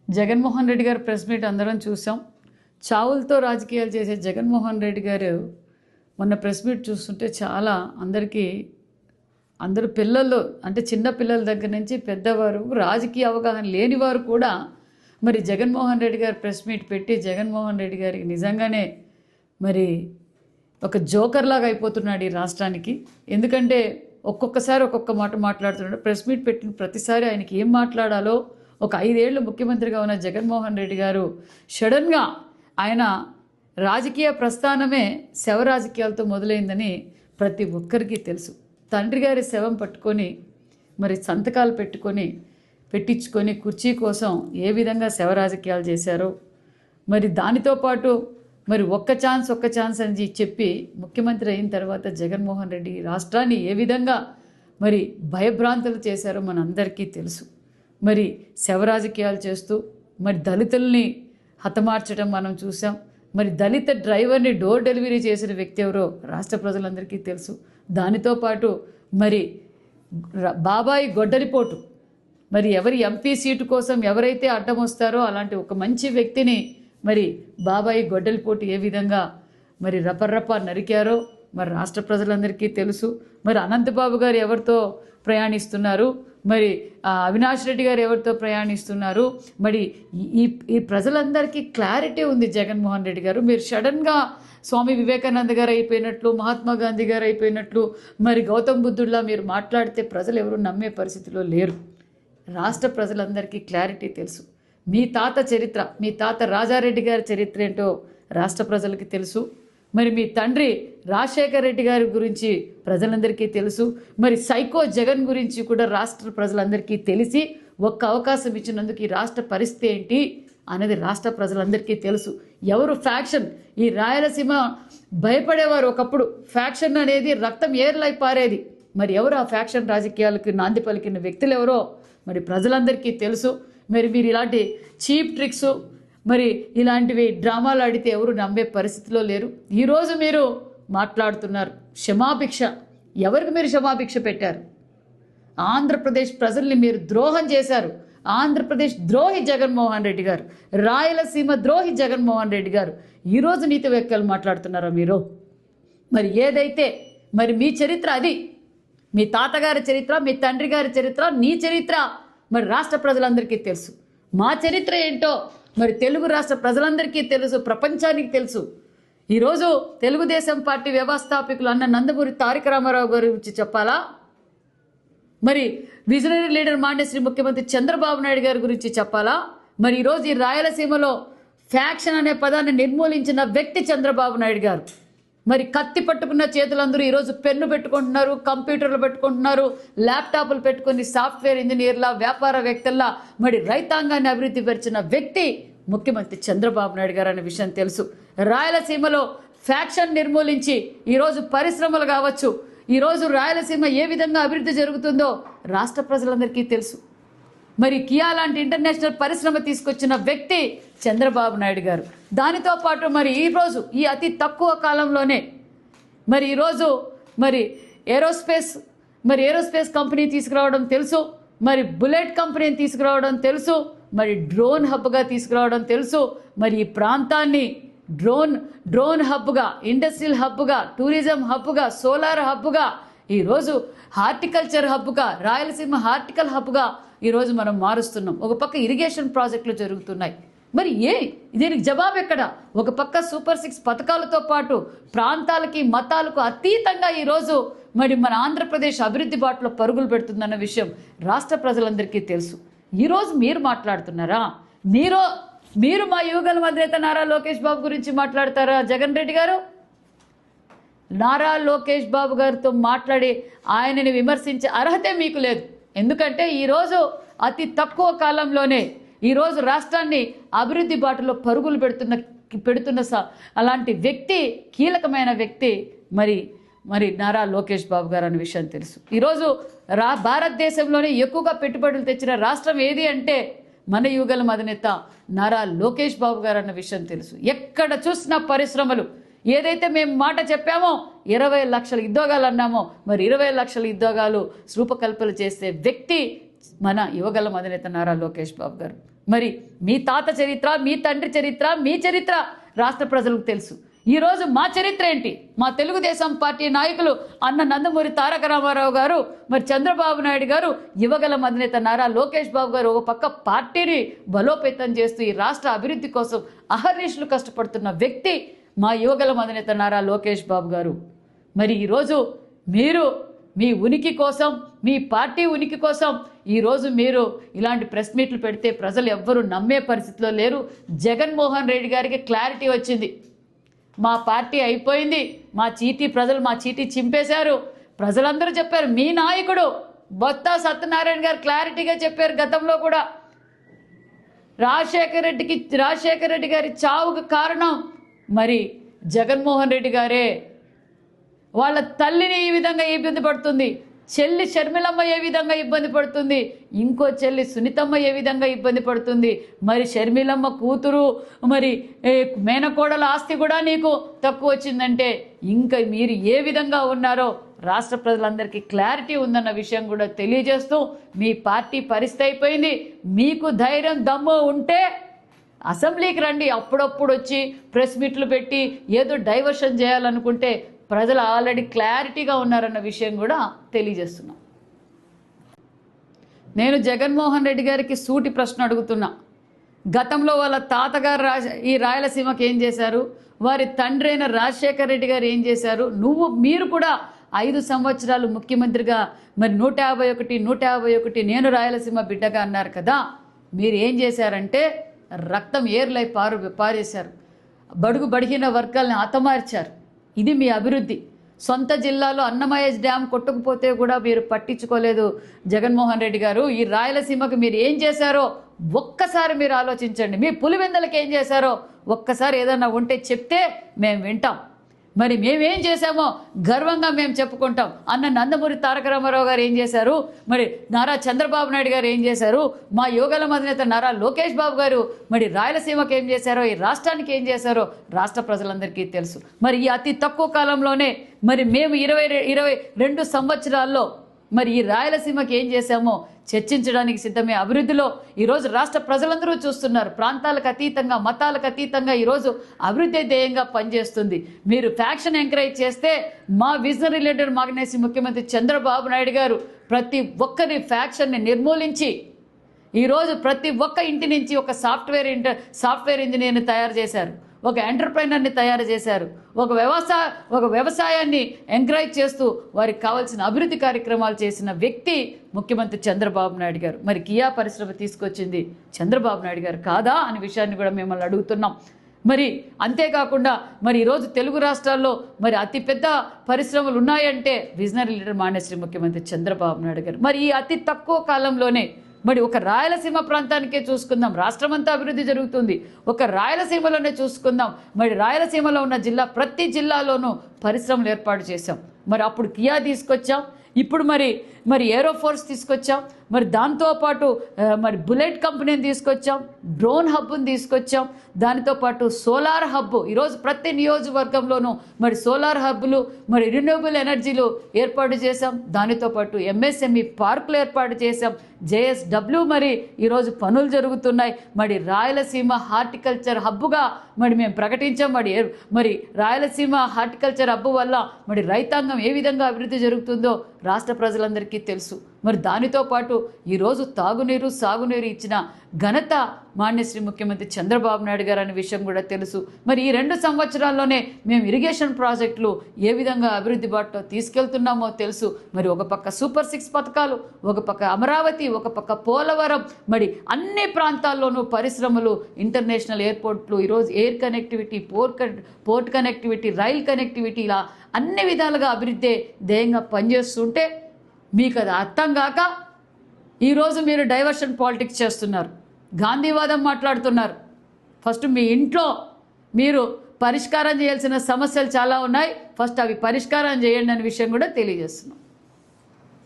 జగన్మోహన్ రెడ్డి గారు press meet అందరం చూసాం. చావులతో రాజకీయాలు చేసే జగన్మోహన్ రెడ్డి గారు మొన్న ప్రెస్ మీట్ చూస్తుంటే చాలా అందరూ పిల్లలు అంటే చిన్న పిల్లల దగ్గర నుంచి పెద్దవారు రాజకీయ అవగాహన లేని వారు కూడా మరి జగన్మోహన్ రెడ్డి గారు ప్రెస్ మీట్ పెట్టి జగన్మోహన్ రెడ్డి గారికి నిజంగానే మరి ఒక జోకర్ లాగా అయిపోతున్నాడు ఈ రాష్ట్రానికి. ఎందుకంటే ఒక్కొక్కసారి ఒక్కొక్క మాట మాట్లాడుతున్నాడు. ప్రెస్ మీట్ పెట్టిన ప్రతిసారి ఆయనకి ఏం మాట్లాడాలో ఒక 5 ఏళ్ళు ముఖ్యమంత్రిగా ఉన్న జగన్మోహన్ రెడ్డి గారు సడన్గా ఆయన రాజకీయ ప్రస్థానమే శవ రాజకీయాలతో మొదలైందని ప్రతి ఒక్కరికి తెలుసు. తండ్రి గారి శవం పట్టుకొని మరి సంతకాలు పెట్టించుకొని కుర్చీ కోసం ఏ విధంగా శవ రాజకీయాలు చేశారో మరి దానితో పాటు మరి ఒక్క ఛాన్స్ అని చెప్పి ముఖ్యమంత్రి అయిన తర్వాత జగన్మోహన్ రెడ్డి రాష్ట్రాన్ని ఏ విధంగా మరి భయభ్రాంతులు చేశారో మనందరికీ తెలుసు. మరి శవ రాజకీయాలు చేస్తూ మరి దళితుల్ని హతమార్చడం మనం చూసాం. మరి దళిత డ్రైవర్ని డోర్ డెలివరీ చేసిన వ్యక్తి ఎవరో రాష్ట్ర ప్రజలందరికీ తెలుసు. దానితో పాటు మరి బాబాయి గొడ్డలిపోటు మరి ఎవరి ఎంపీ సీటు కోసం ఎవరైతే అడ్డం వస్తారో అలాంటి ఒక మంచి వ్యక్తిని మరి బాబాయి గొడ్డలిపోటు ఏ విధంగా మరి రపర్రప నరికారో మరి రాష్ట్ర ప్రజలందరికీ తెలుసు. మరి అనంతబాబు గారు ఎవరితో ప్రయాణిస్తున్నారు, మరి అవినాష్ రెడ్డి గారు ఎవరితో ప్రయాణిస్తున్నారు, మరి ఈ ప్రజలందరికీ క్లారిటీ ఉంది. జగన్మోహన్ రెడ్డి గారు మీరు సడన్గా స్వామి వివేకానంద గారు అయిపోయినట్లు, మహాత్మా గాంధీ గారు అయిపోయినట్లు, మరి గౌతమ్ బుద్ధుడిలా మీరు మాట్లాడితే ప్రజలు ఎవరు నమ్మే పరిస్థితిలో లేరు. రాష్ట్ర ప్రజలందరికీ క్లారిటీ తెలుసు. మీ తాత చరిత్ర, మీ తాత రాజారెడ్డి గారి చరిత్ర ఏంటో రాష్ట్ర ప్రజలకి తెలుసు. మరి మీ తండ్రి రాజశేఖర్ రెడ్డి గారి గురించి ప్రజలందరికీ తెలుసు. మరి సైకో జగన్ గురించి కూడా రాష్ట్ర ప్రజలందరికీ తెలిసి ఒక్క అవకాశం ఇచ్చినందుకు ఈ రాష్ట్ర పరిస్థితి ఏంటి అనేది రాష్ట్ర ప్రజలందరికీ తెలుసు. ఎవరు ఫ్యాక్షన్, ఈ రాయలసీమ భయపడేవారు ఒకప్పుడు. ఫ్యాక్షన్ అనేది రక్తం ఏర్లై పారేది. మరి ఎవరు ఆ ఫ్యాక్షన్ రాజకీయాలకు నాంది పలికిన వ్యక్తులు ఎవరో మరి ప్రజలందరికీ తెలుసు. మరి మీరు ఇలాంటి చీప్ ట్రిక్స్ మరి ఇలాంటివి డ్రామాలు ఆడితే ఎవరు నమ్మే పరిస్థితిలో లేరు. ఈరోజు మీరు మాట్లాడుతున్నారు క్షమాభిక్ష. ఎవరికి మీరు క్షమాభిక్ష పెట్టారు? ఆంధ్రప్రదేశ్ ప్రజల్ని మీరు ద్రోహం చేశారు. ఆంధ్రప్రదేశ్ ద్రోహి జగన్మోహన్ రెడ్డి గారు, రాయలసీమ ద్రోహి జగన్మోహన్ రెడ్డి గారు ఈరోజు నీతి వ్యాఖ్యలు మాట్లాడుతున్నారా మీరు? మరి ఏదైతే మరి మీ చరిత్ర అది, మీ తాతగారి చరిత్ర, మీ తండ్రి గారి చరిత్ర, నీ చరిత్ర మరి రాష్ట్ర ప్రజలందరికీ తెలుసు. మా చరిత్ర ఏంటో మరి తెలుగు రాష్ట్ర ప్రజలందరికీ తెలుసు, ప్రపంచానికి తెలుసు. ఈరోజు తెలుగుదేశం పార్టీ వ్యవస్థాపకులు అన్న నందమూరి తారక రామారావు గారి గురించి చెప్పాలా? మరి విజనరీ లీడర్ మాన్యశ్రీ ముఖ్యమంత్రి చంద్రబాబు నాయుడు గారి గురించి చెప్పాలా? మరి ఈరోజు ఈ రాయలసీమలో ఫ్యాక్షన్ అనే పదాన్ని నిర్మూలించిన వ్యక్తి చంద్రబాబు నాయుడు గారు. మరి కత్తి పట్టుకున్న చేతులందరూ ఈరోజు పెన్ను పెట్టుకుంటున్నారు, కంప్యూటర్లు పెట్టుకుంటున్నారు, ల్యాప్టాప్లు పెట్టుకుని సాఫ్ట్వేర్ ఇంజనీర్లా, వ్యాపారవేత్తల్లా మరి రైతాంగాన్ని అభివృద్ధి పరిచిన వ్యక్తి ముఖ్యమంత్రి చంద్రబాబు నాయుడు గారు అనే విషయం తెలుసు. రాయలసీమలో ఫ్యాక్షన్ నిర్మూలించి ఈరోజు పరిశ్రమలు కావచ్చు, ఈరోజు రాయలసీమ ఏ విధంగా అభివృద్ధి జరుగుతుందో రాష్ట్ర ప్రజలందరికీ తెలుసు. మరి కియా లాంటి ఇంటర్నేషనల్ పరిశ్రమ తీసుకొచ్చిన వ్యక్తి చంద్రబాబు నాయుడు గారు. దానితో పాటు మరి ఈరోజు ఈ అతి తక్కువ కాలంలోనే మరి ఈరోజు మరి ఏరోస్పేస్ కంపెనీ తీసుకురావడం తెలుసు, మరి బుల్లెట్ కంపెనీని తీసుకురావడం తెలుసు, మరి డ్రోన్ హబ్గా తీసుకురావడం తెలుసు. మరి ఈ ప్రాంతాన్ని డ్రోన్ హబ్గా, ఇండస్ట్రియల్ హబ్గా, టూరిజం హబ్గా, సోలార్ హబ్గా, ఈరోజు హార్టికల్చర్ హబ్గా, రాయలసీమ హార్టికల్ హబ్గా ఈరోజు మనం మారుస్తున్నాం. ఒక పక్క ఇరిగేషన్ ప్రాజెక్టులు జరుగుతున్నాయి. మరి దీనికి జవాబు ఎక్కడ? ఒక పక్క సూపర్ 6 పథకాలతో పాటు ప్రాంతాలకి మతాలకు అతీతంగా ఈరోజు మరి మన ఆంధ్రప్రదేశ్ అభివృద్ధి బాటలో పరుగులు పెడుతుందన్న విషయం రాష్ట్ర ప్రజలందరికీ తెలుసు. ఈరోజు మీరు మాట్లాడుతున్నారా? మీరు మా యువగల అధినేత నారా లోకేష్ బాబు గురించి మాట్లాడతారా? జగన్ రెడ్డి గారు నారా లోకేష్ బాబు గారితో మాట్లాడి ఆయనని విమర్శించే అర్హతే మీకు లేదు. ఎందుకంటే ఈరోజు అతి తక్కువ కాలంలోనే ఈరోజు రాష్ట్రాన్ని అభివృద్ధి బాటలో పరుగులు పెడుతున్న అలాంటి వ్యక్తి, కీలకమైన వ్యక్తి మరి నారా లోకేష్ బాబు గారు అనే విషయం తెలుసు. ఈరోజు భారతదేశంలోనే ఎక్కువగా పెట్టుబడులు తెచ్చిన రాష్ట్రం ఏది అంటే మన యువగల అధినేత నారా లోకేష్ బాబు గారు అన్న విషయం తెలుసు. ఎక్కడ చూసినా పరిశ్రమలు, ఏదైతే మేము మాట చెప్పామో 20 లక్షల ఉద్యోగాలు అన్నామో మరి 20 లక్షల ఉద్యోగాలు రూపకల్పన చేసే వ్యక్తి మన యువగల అధినేత నారా లోకేష్ బాబు గారు. మరి మీ తాత చరిత్ర, మీ తండ్రి చరిత్ర, మీ చరిత్ర రాష్ట్ర ప్రజలకు తెలుసు. ఈరోజు మా చరిత్ర ఏంటి? మా తెలుగుదేశం పార్టీ నాయకులు అన్న నందమూరి తారక రామారావు గారు, మరి చంద్రబాబు నాయుడు గారు, యువగల అధినేత నారా లోకేష్ బాబు గారు ఒక పక్క పార్టీని బలోపేతం చేస్తూ ఈ రాష్ట్ర అభివృద్ధి కోసం అహర్నిశలు కష్టపడుతున్న వ్యక్తి మా యువగల అధినేత నారా లోకేష్ బాబు గారు. మరి ఈరోజు మీరు మీ ఉనికి కోసం, మీ పార్టీ ఉనికి కోసం ఈరోజు మీరు ఇలాంటి ప్రెస్ మీట్లు పెడితే ప్రజలు ఎవ్వరూ నమ్మే పరిస్థితిలో లేరు. జగన్మోహన్ రెడ్డి గారికి క్లారిటీ వచ్చింది, మా పార్టీ అయిపోయింది, మా చీటీ చింపేశారు. ప్రజలందరూ చెప్పారు. మీ నాయకుడు బొత్స సత్యనారాయణ గారు క్లారిటీగా చెప్పారు. గతంలో కూడా రాజశేఖర రెడ్డి గారి చావుకు కారణం మరి జగన్మోహన్ రెడ్డి గారే. వాళ్ళ తల్లిని ఈ విధంగా ఇబ్బంది పడుతుంది, చెల్లి షర్మిలమ్మ ఏ విధంగా ఇబ్బంది పడుతుంది, ఇంకో చెల్లి సునీతమ్మ ఏ విధంగా ఇబ్బంది పడుతుంది, మరి షర్మిలమ్మ కూతురు మరి మేనకోడల ఆస్తి కూడా నీకు తక్కువ వచ్చిందంటే ఇంకా మీరు ఏ విధంగా ఉన్నారో రాష్ట్ర ప్రజలందరికీ క్లారిటీ ఉందన్న విషయం కూడా తెలియజేస్తూ, మీ పార్టీ పరిస్థితి అయిపోయింది. మీకు ధైర్యం దమ్ము ఉంటే అసెంబ్లీకి రండి. అప్పుడప్పుడు వచ్చి ప్రెస్ మీట్లు పెట్టి ఏదో డైవర్షన్ చేయాలనుకుంటే ప్రజలు ఆల్రెడీ క్లారిటీగా ఉన్నారన్న విషయం కూడా తెలియజేస్తున్నాం. నేను జగన్మోహన్ రెడ్డి గారికి సూటి ప్రశ్న అడుగుతున్నా. గతంలో వాళ్ళ తాతగారు ఈ రాయలసీమకి ఏం చేశారు, వారి తండ్రి అయిన రాజశేఖర రెడ్డి గారు ఏం చేశారు, మీరు కూడా 5 సంవత్సరాలు ముఖ్యమంత్రిగా మరి 151 నేను రాయలసీమ బిడ్డగా అన్నారు కదా. మీరు ఏం చేశారంటే రక్తం ఏర్లై పారేశారు, బడుగిన వర్గాలను హతమార్చారు. ఇది మీ అభివృద్ధి. సొంత జిల్లాలో అన్నమయ్య డ్యామ్ కొట్టుకుపోతే కూడా మీరు పట్టించుకోలేదు జగన్మోహన్ రెడ్డి గారు. ఈ రాయలసీమకు మీరు ఏం చేశారో ఒక్కసారి మీరు ఆలోచించండి. మీ పులివెందులకు ఏం చేశారో ఒక్కసారి ఏదన్నా ఉంటే చెప్తే మేము వింటాం. మరి మేమేం చేశామో గర్వంగా మేము చెప్పుకుంటాం. అన్న నందమూరి తారక రామారావు గారు ఏం చేశారు, మరి నారా చంద్రబాబు నాయుడు గారు ఏం చేశారు, మా యువగల అధినేత నారా లోకేష్ బాబు గారు మరి రాయలసీమకు ఏం చేశారో, ఈ రాష్ట్రానికి ఏం చేశారో రాష్ట్ర ప్రజలందరికీ తెలుసు. మరి ఈ అతి తక్కువ కాలంలోనే మరి మేము 22 సంవత్సరాల్లో మరి ఈ రాయలసీమకి ఏం చేశామో చర్చించడానికి సిద్ధమే. అభివృద్ధిలో ఈరోజు రాష్ట్ర ప్రజలందరూ చూస్తున్నారు. ప్రాంతాలకు అతీతంగా, మతాలకు అతీతంగా ఈరోజు అభివృద్ధి ధ్యేయంగా పనిచేస్తుంది. మీరు ఫ్యాక్షన్ ఎంకరేజ్ చేస్తే మా విజనరీ లీడర్ మాగ్నేసి ముఖ్యమంత్రి చంద్రబాబు నాయుడు గారు ప్రతి ఒక్కరి ఫ్యాక్షన్ని నిర్మూలించి ఈరోజు ప్రతి ఒక్క ఇంటి నుంచి ఒక సాఫ్ట్వేర్ ఇంజనీర్ని తయారు చేశారు, ఒక ఎంటర్ప్రైనర్ని తయారు చేశారు, ఒక వ్యవసాయాన్ని ఎంకరేజ్ చేస్తూ వారికి కావాల్సిన అభివృద్ధి కార్యక్రమాలు చేసిన వ్యక్తి ముఖ్యమంత్రి చంద్రబాబు నాయుడు గారు. మరి కియా పరిశ్రమ తీసుకొచ్చింది చంద్రబాబు నాయుడు గారు కాదా అనే విషయాన్ని కూడా మిమ్మల్ని అడుగుతున్నాం. మరి అంతేకాకుండా మరి ఈరోజు తెలుగు రాష్ట్రాల్లో మరి అతిపెద్ద పరిశ్రమలు ఉన్నాయంటే విజనరీ లీడర్ మాన్యశ్రీ ముఖ్యమంత్రి చంద్రబాబు నాయుడు గారు. మరి ఈ అతి తక్కువ కాలంలోనే మరి ఒక రాయలసీమ ప్రాంతానికే చూసుకుందాం, రాష్ట్రమంతా అభివృద్ధి జరుగుతుంది. ఒక రాయలసీమలోనే చూసుకుందాం, మరి రాయలసీమలో ఉన్న ప్రతి జిల్లాలోనూ పరిశ్రమలు ఏర్పాటు చేశాం. మరి అప్పుడు కియా తీసుకొచ్చాం, ఇప్పుడు మరి ఏరోఫోర్స్ తీసుకొచ్చాం, మరి దాంతోపాటు మరి బుల్లెట్ కంపెనీని తీసుకొచ్చాం, డ్రోన్ హబ్ని తీసుకొచ్చాం, దానితోపాటు సోలార్ హబ్ ఈరోజు ప్రతి నియోజకవర్గంలోనూ మరి సోలార్ హబ్బులు, మరి రిన్యూవబుల్ ఎనర్జీలు ఏర్పాటు చేశాం. దానితో పాటు MSME పార్కులు ఏర్పాటు చేశాం, JSW మరి ఈరోజు పనులు జరుగుతున్నాయి. మరి రాయలసీమ హార్టికల్చర్ హబ్బుగా మరి మేము ప్రకటించాం. మరి రాయలసీమ హార్టికల్చర్ హబ్బు వల్ల మరి రైతాంగం ఏ విధంగా అభివృద్ధి జరుగుతుందో రాష్ట్ర ప్రజలందరికీ తెలుసు. మరి దానితో పాటు ఈరోజు తాగునీరు, సాగునీరు ఇచ్చిన ఘనత మాన్యశ్రీ ముఖ్యమంత్రి చంద్రబాబు నాయుడు గారు అనే విషయం కూడా తెలుసు. మరి ఈ 2 సంవత్సరాల్లోనే మేము ఇరిగేషన్ ప్రాజెక్టులు ఏ విధంగా అభివృద్ధి బాటలో తీసుకెళ్తున్నామో తెలుసు. మరి ఒక పక్క సూపర్ 6 పథకాలు, ఒక పక్క అమరావతి, ఒక పక్క పోలవరం, మరి అన్ని ప్రాంతాల్లోనూ పరిశ్రమలు, ఇంటర్నేషనల్ ఎయిర్పోర్ట్లు, ఈరోజు air connectivity, port connectivity, rail connectivity, ఇలా అన్ని విధాలుగా అభివృద్ధి ధ్యేయంగా పనిచేస్తుంటే మీకు అది అర్థం కాక ఈరోజు మీరు డైవర్షన్ పాలిటిక్స్ చేస్తున్నారు, గాంధీవాదం మాట్లాడుతున్నారు. ఫస్ట్ మీ ఇంట్లో మీరు పరిష్కారం చేయాల్సిన సమస్యలు చాలా ఉన్నాయి, ఫస్ట్ అవి పరిష్కారం చేయండి అనే విషయం కూడా తెలియజేస్తున్నాం.